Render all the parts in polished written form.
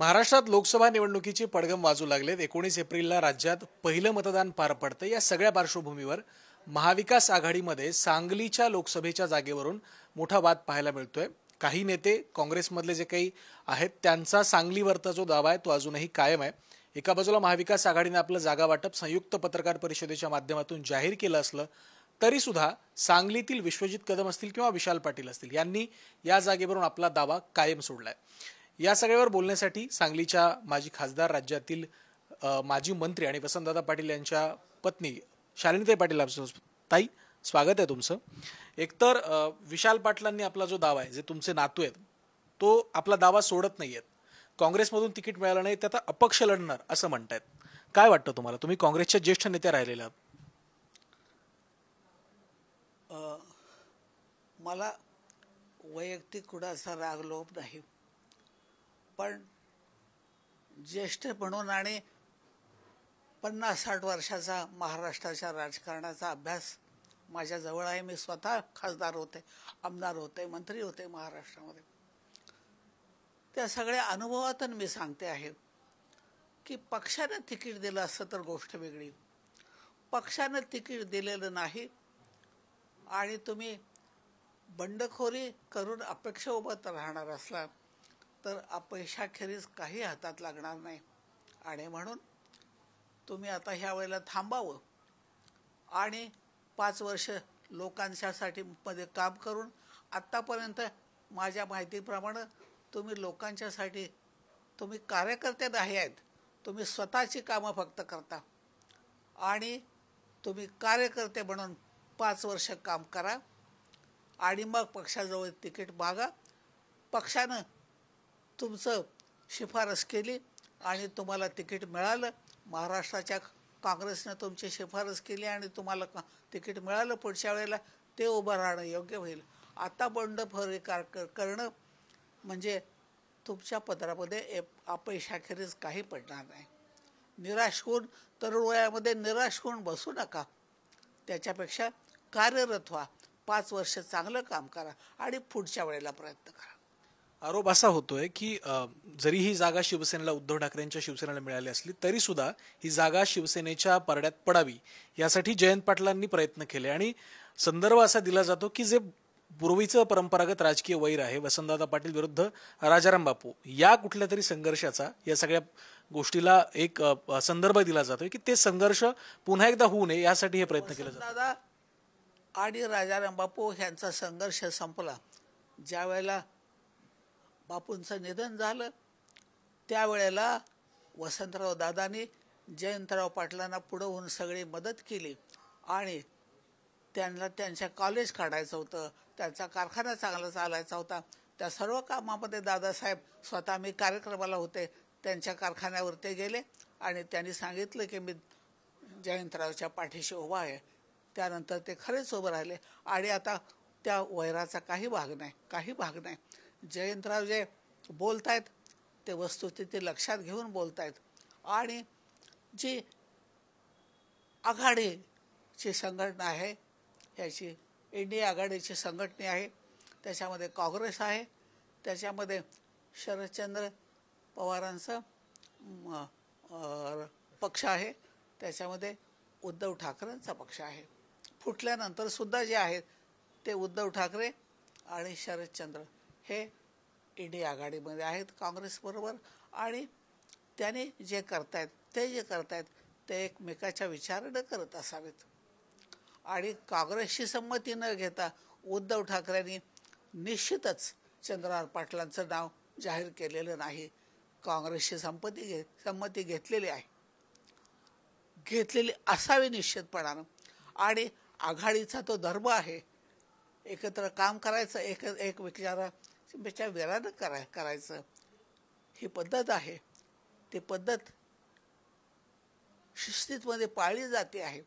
महाराष्ट्रात लोकसभा निवडणुकीची पडघम वाजू लागलेत। 19 एप्रिलला राज्यात पहिलं मतदान पार पडतं। या सगळ्या पार्श्वभूमीवर महाविकास आघाडीमध्ये सांगलीच्या लोकसभेच्या जागेवरून मोठा वाद पाहायला मिळतोय। काही नेते काँग्रेसमधले जे काही आहेत त्यांचा सांगलीवरचा जो दावा आहे तो अजूनही कायम आहे। एका बाजूला महाविकास आघाडीने आपलं जागा वाटप संयुक्त पत्रकार परिषदेच्या माध्यमातून जाहीर केलं असलं तरी सुद्धा सांगलीतील विश्वजित कदम असतील किंवा विशाल पाटील असतील यांनी या जागेवरून आपला दावा कायम सोडलाय। या सगळ्यावर बोलण्यासाठी सांगलीच्या माजी खासदार, राज्यातील माजी मंत्री आणि वसंतदादा पाटील यांच्या पत्नी शालिनीताई पाटील ताई, स्वागत आहे तुमचं। एकतर विशाल पाटलांनी आपला जो दावा आहे, जे तुमचे नातू आहेत, तो आपला दावा सोडत नाहीयेत। काँग्रेसमधून तिकीट मिळालं नाही, त्यात अपक्ष लढणार असं म्हणतायत। काय वाटतं तुम्हाला? तुम्ही काँग्रेसच्या ज्येष्ठ नेत्या राहिलेला आहात। मला वैयक्तिक कुणाचा राग लोभ नाही, पण ज्येष्ठ म्हणून आणि 50-60 वर्षाचा महाराष्ट्राच्या राजकारणाचा अभ्यास माझ्या जवळ आहे। मी स्वतः खासदार होते, आमदार होते, मंत्री होते महाराष्ट्रामध्ये। त्या सगळ्या अनुभवातून मी सांगते आहे की पक्षाने तिकीट दिलं असतं तर गोष्ट वेगळी। पक्षाने तिकीट दिलेलं नाही आणि तुम्ही बंडखोरी करून अपेक्षा उभं राहणार असला तर अपयशाखेरीज काही हातात लागणार नाही। आणि म्हणून तुम्ही आता ह्या वेळेला थांबावं आणि 5 वर्ष लोकांच्यासाठी मध्ये काम करून, आत्तापर्यंत माझ्या माहितीप्रमाणे तुम्ही लोकांच्यासाठी तुम्ही कार्यकर्ते नाही आहेत, तुम्ही स्वतःची कामं फक्त करता आणि तुम्ही कार्यकर्ते म्हणून 5 वर्ष काम करा आणि मग पक्षाजवळ तिकीट मागा। पक्षानं तुमचं शिफारस केली आणि तुम्हाला तिकीट मिळालं, महाराष्ट्राच्या काँग्रेसनं तुमची शिफारस केली आणि तुम्हाला तिकीट मिळालं, पुढच्या वेळेला ते उभं राहणं योग्य होईल। आता बंडखोरी करणं म्हणजे तुमच्या पत्रामध्ये अपयशाखेरीज काही पडणार नाही। निराश होऊन, तरुण वयामध्ये निराश होऊन बसू नका, त्याच्यापेक्षा कार्यरत व्हा, 5 वर्ष चांगलं काम करा आणि पुढच्या वेळेला प्रयत्न करा। आरोप असा होतोय की जरी ही जागा शिवसेनेला, उद्धव ठाकरेंच्या शिवसेनेला मिळाली असली तरी सुद्धा ही जागा शिवसेनेच्या परड्यात पडावी यासाठी जयंत पाटलांनी प्रयत्न केले आणि संदर्भ असा दिला जातो की जे पूर्वीचं परंपरागत राजकीय वैर आहे, वसंतदादा पाटील विरुद्ध राजाराम बापू, या कुठल्या तरी संघर्षाचा या सगळ्या गोष्टीला एक संदर्भ दिला जातोय की ते संघर्ष पुन्हा एकदा होऊ नये यासाठी हे प्रयत्न केले जातात। दादा आणि राजाराम बापू यांचा संघर्ष संपला ज्या वेळेला बापूंचं निधन झालं, त्यावेळेला वसंतराव दादांनी जयंतराव पाटलांना पुढं होऊन सगळी मदत केली आणि त्यांना त्यांच्या कॉलेज काढायचं होतं, त्यांचा कारखाना चांगला चालायचा होता। त्या सर्व कामामध्ये दादासाहेब स्वतः, मी कार्यक्रमाला होते, त्यांच्या कारखान्यावर ते गेले आणि त्यांनी सांगितलं की मी जयंतरावच्या पाठीशी उभा आहे। त्यानंतर ते खरेच उभं राहिले आणि आता त्या वैराचा काही भाग नाही। जयंतराव जे बोलतायत ते वस्तुस्थिती लक्षात घेऊन बोलतायत आणि जी आघाडीची संघटना आहे, ह्याची इंडिया आघाडीची संघटना आहे, त्याच्यामध्ये काँग्रेस आहे, त्याच्यामध्ये शरदचंद्र पवारांचा पक्ष आहे, त्याच्यामध्ये उद्धव ठाकरेंचा पक्ष आहे। फुटल्यानंतर सुद्धा जे आहेत ते उद्धव ठाकरे आणि शरदचंद्र हे इंडिया आघाडीमध्ये आहेत काँग्रेसबरोबर आणि त्याने जे करतायत ते एकमेकाच्या विचारानं करत असावेत। आणि काँग्रेसची संमती न घेता उद्धव ठाकरेंनी निश्चितच चंद्रहार पाटलांचं नाव जाहीर केलेलं नाही। काँग्रेसची संमती घेतलेली असावी निश्चितपणानं। आणि आघाडीचा तो धर्म आहे, एकत्र काम करायचं, एक विचाराच्या विरानं करायचं, ही पद्धत आहे। ती पद्धत शिस्तीमध्ये पाळली जाते आहे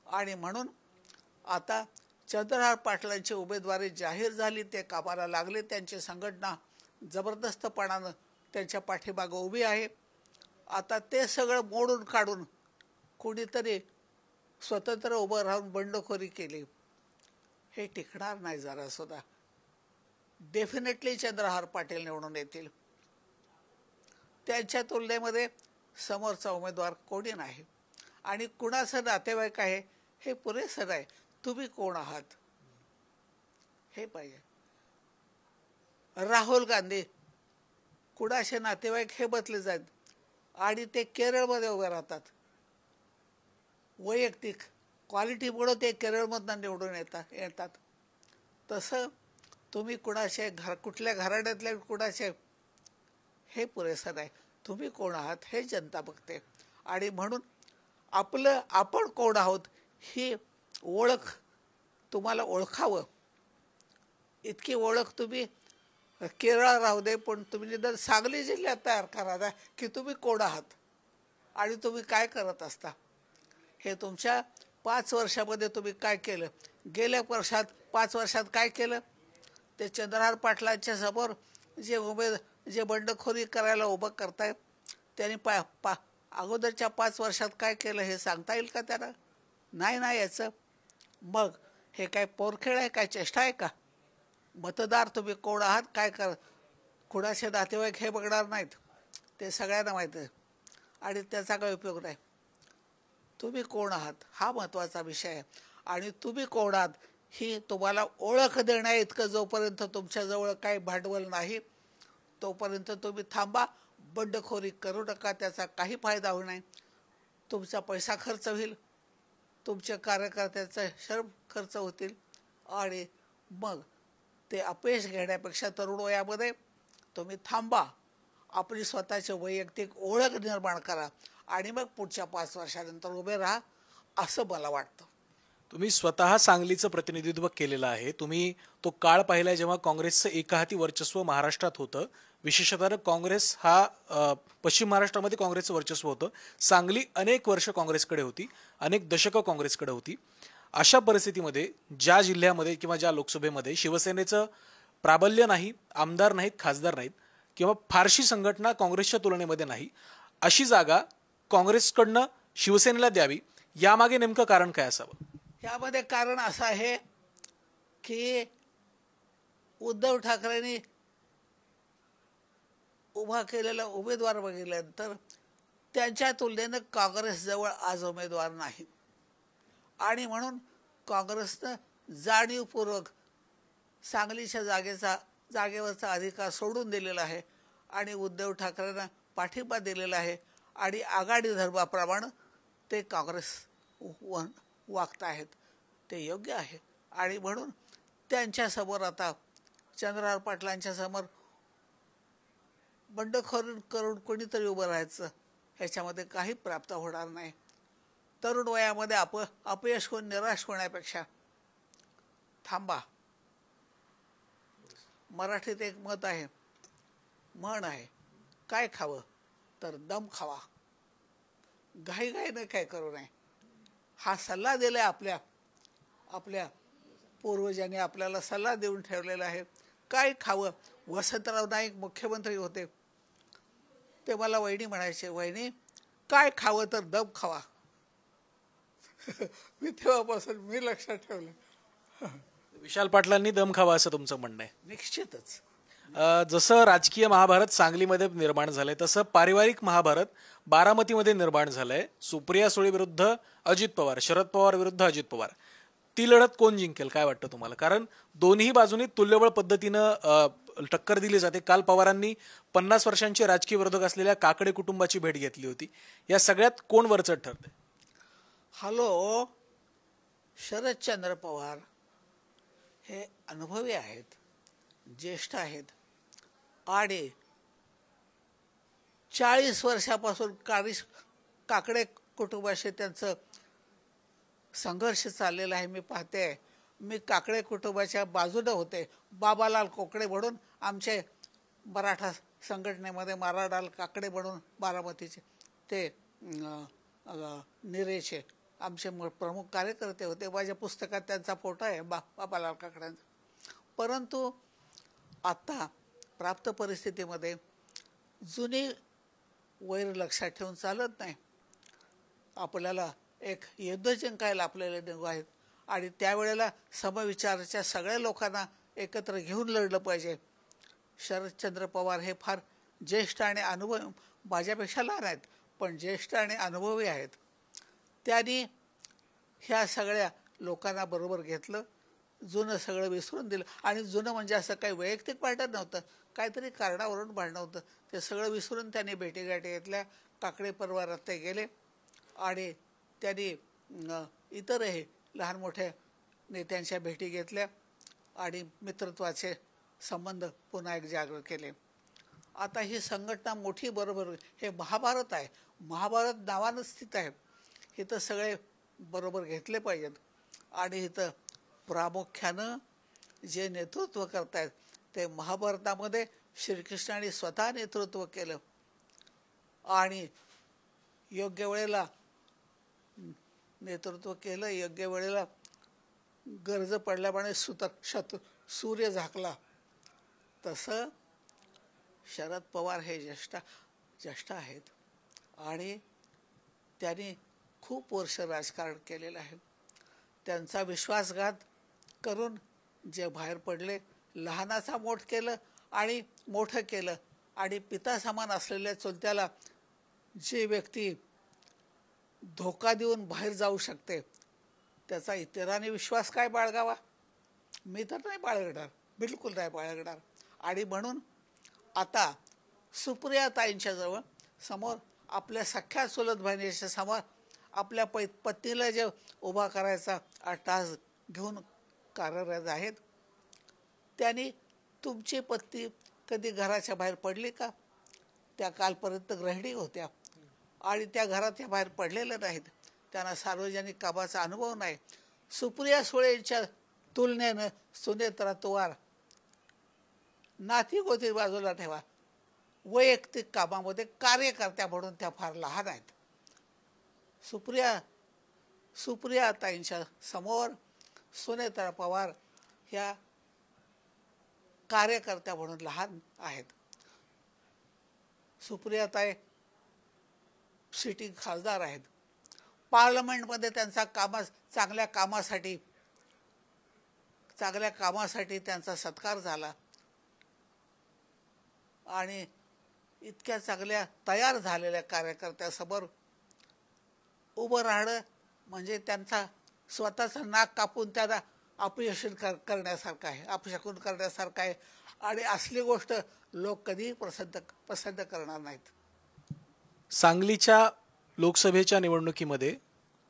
आणि म्हणून आता चंद्रहार पाटलांची उमेदवारी जाहीर झाली, ते कामाला लागले, त्यांची संघटना जबरदस्तपणानं त्यांच्या पाठीमागं उभी आहे। आता ते सगळं मोडून काढून कोणीतरी स्वतंत्र उभं राहून बंडखोरी केली, हे टिकणार नाही जरा सुद्धा। डेफिनेटली चंद्रहार पाटील निवडून येतील। त्यांच्या तुलनेमध्ये समोरचा उमेदवार कोणी नाही आणि कुणाचं नातेवाईक आहे हे पुरेसं नाही. तुम्ही कोण आहात हे पाहिजे. राहुल गांधी कुणाचे नातेवाईक हे बदले जात आणि ते केरळमध्ये उभे राहतात. वैयक्तिक क्वालिटीमुळं ते केरळमधनं निवडून येतात. तसं तुम्ही कुणाचे कुठल्या घराण्यातल्या कुणाचे हे पुरेसं नाही. तुम्ही कोण आहात हे जनता बघते आणि म्हणून आपण कोण आहोत ही ओळख तुम्हाला ओळखावं. इतकी ओळख तुम्ही केरळ राहू दे, पण तुम्ही निदान सांगली जिल्ह्यात तयार करा की तुम्ही कोण आहात आणि तुम्ही काय करत असता. हे तुमच्या 5 वर्षामध्ये तुम्ही काय केलं, गेल्या 5 वर्षात काय केलं. ते चंद्रहार पाटलांच्या समोर जे बंडखोरी करायला उभं करतायत त्यांनी अगोदरच्या 5 वर्षात काय केलं हे सांगता येईल का त्यांना? नाही याचं. मग हे काय पोरखेळ आहे, काय चेष्टा आहे का? मतदार तुम्ही कोण आहात, काय कुणाचे नातेवाईक हे बघणार नाहीत, ते सगळ्यांना माहीत आहे आणि त्याचा काही उपयोग नाही. तुम्ही कोण आहात हा महत्त्वाचा विषय आहे आणि तुम्ही कोण आहात ही तुम्हाला ओळख देण्या इतकं जोपर्यंत तुमच्याजवळ काही भांडवल नाही तोपर्यंत तुम्ही थांबा. बंडखोरी करू नका, त्याचा काही फायदा होणार नाही. तुमचा पैसा खर्च होईल, तुमच्या कार्यकर्त्याचा श्रम खर्च होतील आणि मग ते अपयश घेण्यापेक्षा तरुण वयामध्ये तुम्ही थांबा, आपली स्वतःची वैयक्तिक ओळख निर्माण करा आणि मग पुढच्या 5 वर्षानंतर उभे राहा असं मला वाटतं. तुम्ही स्वतः सांगलीचं प्रतिनिधित्व केलेलं आहे. तुम्ही तो काळ पाहिला जेव्हा काँग्रेसचं एकहाती वर्चस्व महाराष्ट्रात होतं. विशेषतः काँग्रेस हा पश्चिम महाराष्ट्रामध्ये काँग्रेसचं वर्चस्व होतं. सांगली अनेक वर्ष काँग्रेसकडे होती, अनेक दशकं काँग्रेसकडे होती. अशा परिस्थितीमध्ये ज्या जिल्ह्यामध्ये किंवा ज्या लोकसभेमध्ये शिवसेनेचं प्राबल्य नाही, आमदार नाहीत, खासदार नाहीत किंवा फारशी संघटना काँग्रेसच्या तुलनेमध्ये नाही, अशी जागा काँग्रेसकडनं शिवसेनेला द्यावी, यामागे नेमकं कारण काय असावं? यामध्ये कारण असं आहे की उद्धव ठाकरेंनी उभा केलेला उमेदवार बघितल्यानंतर त्यांच्या तुलनेनं काँग्रेसजवळ आज उमेदवार नाही आणि म्हणून काँग्रेसनं जाणीवपूर्वक सांगलीच्या जागेवरचा अधिकार सोडून दिलेला आहे आणि उद्धव ठाकरेंना पाठिंबा दिलेला आहे आणि आघाडी धर्माप्रमाणे ते काँग्रेस वागत आहेत. ते योग्य आहे आणि म्हणून त्यांच्यासमोर आता चंद्रहार पाटलांच्या समोर बंडखोरी करून कोणीतरी उभं राहायचं ह्याच्यामध्ये काही प्राप्त होणार नाही. तरुण वयामध्ये अपयश होऊन निराश होण्यापेक्षा थांबा. मराठीत एक मत आहे, म्हण आहे, काय खावं तर दम खावा, घाईघाईने काय करू नये. हा सल्ला दिलाय आपल्या पूर्वजांनी आपल्याला सल्ला देऊन ठेवलेला आहे. काय खावं. वसंतराव नाईक मुख्यमंत्री होते, ते मला वहिनी म्हणायचे, वहिनी काय खावं तर दम खावा. मी तेव्हापासून मी लक्षात ठेवलं. विशाल पाटलांनी दम खावा असं तुमचं म्हणणं आहे? निश्चितच. जसं राजकीय महाभारत सांगलीमध्ये निर्माण झालंय तसं पारिवारिक महाभारत बारामतीमध्ये निर्माण झालंय. सुप्रिया सुळे विरुद्ध अजित पवार, शरद पवार विरुद्ध अजित पवार. ती लढत कोण जिंकेल काय वाटतं तुम्हाला? कारण दोन्ही बाजूनी तुल्यबळ पद्धतीनं टक्कर दिली जाते. काल पवारांनी 50 वर्षांचे राजकीय विरोधक असलेल्या काकडे कुटुंबाची भेट घेतली होती. या सगळ्यात कोण वरचढ ठरते? हॅलो, शरदचंद्र पवार हे अनुभवी आहेत, ज्येष्ठ आहेत आणि 40 वर्षापासून काकडे कुटुंबाशी त्यांचं संघर्ष चाललेला आहे. मी पाहते, मी काकडे कुटुंबाच्या बाजूने होते. बाबालाल कोकडे म्हणून आमचे मराठा संघटनेमध्ये माराडाल काकडे म्हणून बारामतीचे ते निरेचे आमचे प्रमुख कार्यकर्ते होते. माझ्या पुस्तकात त्यांचा फोटो आहे बाबालाल काकड्यांचा. परंतु आता प्राप्त परिस्थितीमध्ये जुनी वैर लक्षात ठेवून चालत नाही. आपल्याला एक युद्ध जिंकायला आपल्याला निघू आहेत आणि त्यावेळेला समविचाराच्या सगळ्या लोकांना एकत्र घेऊन लढलं पाहिजे. शरदचंद्र पवार हे फार ज्येष्ठ आणि माझ्यापेक्षा लहान आहेत पण ज्येष्ठ आणि अनुभवी आहेत. त्यांनी ह्या सगळ्या लोकांना बरोबर घेतलं, जुनं सगळं विसरून दिलं. आणि जुनं म्हणजे असं काही वैयक्तिक भांडण नव्हतं, काहीतरी कारणावरून भांडण होतं. ते सगळं विसरून त्यांनी भेटीगाठी घेतल्या. काकडे परिवारात ते गेले आणि त्यांनी इतरही लहान मोठ्या नेत्यांच्या भेटी घेतल्या आणि मित्रत्वाचे संबंध पुन्हा एक जागृत केले. आता ही संघटना मोठी बरोबर, हे महाभारत आहे, महाभारत नावानं स्थित आहे. इथं सगळे बरोबर घेतले पाहिजेत. आणि इथं प्रामुख्यानं जे नेतृत्व करतायत ते महाभारतामध्ये श्रीकृष्णाने स्वतः नेतृत्व केलं आणि योग्य वेळेला नेतृत्व केलं. योग्य वेळेला गरज पडल्याप्रमाणे सूर्य झाकला. तसं शरद पवार हे ज्येष्ठ आहेत आणि त्यांनी खूप वर्ष राजकारण केलेलं आहे. त्यांचा विश्वासघात करून जे बाहेर पडले, लहानाचा मोठं केलं आणि पिता समान असलेल्या चुलत्याला जी व्यक्ती धोका देऊन बाहेर जाऊ शकते त्याचा इतरांनी विश्वास काय बाळगावा? मी तर नाही बाळगणार, बिलकुल नाही बाळगणार. आणि म्हणून आता सुप्रियाताईंच्या जवळ समोर आपल्या सख्या चुलत बहिणीच्या समोर आपल्या पत्नीला जे उभा करायचा अट्टहास घेऊन कार्यरत आहेत. त्यांनी तुमची पत्नी कधी घराच्या बाहेर पडली का? त्या कालपर्यंत गृहिणी होत्या आणि त्या घराच्या बाहेर पडलेल्या नाहीत. त्यांना सार्वजनिक कामाचा अनुभव नाही. सुप्रिया सुळेंच्या तुलनेनं सुनेत्रा पवार नाती गोती बाजूला ठेवा, वैयक्तिक कामामध्ये कार्यकर्त्या म्हणून त्या फार लहान आहेत. सुप्रिया ताईंच्या समोर सुनेत्रा पवार ह्या कार्यकर्त्या म्हणून लहान आहेत. सुप्रियाताई सिटिंग खासदार आहेत. पार्लमेंटमध्ये त्यांचा चांगल्या कामासाठी त्यांचा सत्कार झाला आणि इतक्या चांगल्या तयार झालेल्या कार्यकर्त्यासमोर उभं राहणं म्हणजे त्यांचा स्वतःचं नाक कापून त्यांना अपयशन करण्यासारखं आहे. आणि असली गोष्ट लोक कधीही पसंत करणार नाहीत. सांगलीच्या लोकसभेच्या निवडणुकीमध्ये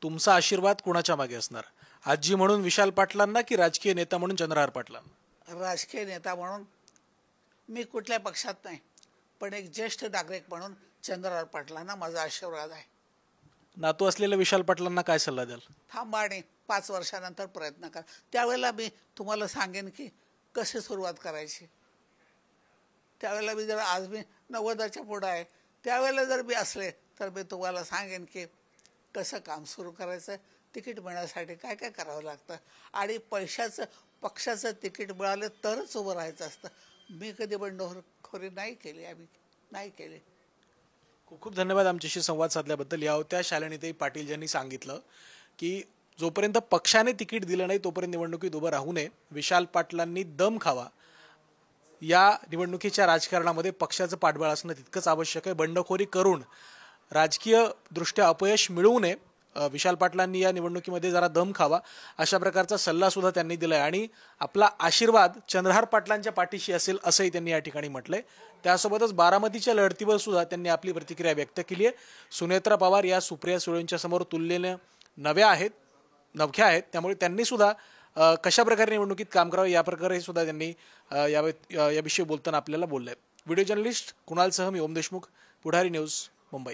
तुमचा आशीर्वाद कोणाच्या मागे असणार? आजी म्हणून विशाल पाटलांना की राजकीय नेता म्हणून चंद्रहार पाटलांना? राजकीय नेता म्हणून मी कुठल्या पक्षात नाही, पण एक ज्येष्ठ नागरिक म्हणून चंद्रहार पाटलांना माझा आशीर्वाद आहे. नातू असलेल्या विशाल पाटलांना काय सल्ला द्याल? थांबा आणि 5 वर्षानंतर प्रयत्न करा. त्यावेळेला मी तुम्हाला सांगेन की कशी सुरुवात करायची. त्यावेळेला मी जर आज मी 90च्या पुढं आहे, त्यावेळेला जर मी असले तर मी तुम्हाला सांगेन की कसं काम सुरू करायचं, तिकीट मिळण्यासाठी काय काय करावं लागतं आणि पक्षाचं तिकीट मिळालं तरच उभं राहायचं असतं. मी कधी बंडखोरी नाही केली. खूप खूप धन्यवाद आमच्याशी संवाद साधल्याबद्दल. या होत्या शालिनीताई पाटील, ज्यांनी सांगितलं की जोपर्यंत पक्षाने तिकीट दिलं नाही तोपर्यंत निवडणुकीत उभं राहू नये. विशाल पाटलांनी दम खावा. या निवडणुकीच्या राजकारणामध्ये पक्षाचं पाठबळ असणं तितकंच आवश्यक आहे. बंडखोरी करून राजकीय दृष्ट्या अपयश मिळवू नये. विशाल पाटलांनी या निवडणुकीमध्ये जरा दम खावा अशा प्रकारचा सल्ला सुद्धा त्यांनी दिलाय आणि आपला आशीर्वाद चंद्रहार पाटलांच्या पाठीशी असेल असंही त्यांनी या ठिकाणी म्हटलंय. त्यासोबतच बारामतीच्या लढतीवर सुद्धा त्यांनी आपली प्रतिक्रिया व्यक्त केली आहे. सुनेत्रा पवार या सुप्रिया सुळेंच्या समोर तुलनेने नव्या आहेत, त्यामुळे त्यांनी सुद्धा कशा प्रकारे निवडणुकीत काम करावं या प्रकारे सुद्धा त्यांनी याविषयी बोलताना आपल्याला बोललंय. व्हिडिओ जर्नलिस्ट कुणालसह मी ओम देशमुख, पुढारी न्यूज, मुंबई.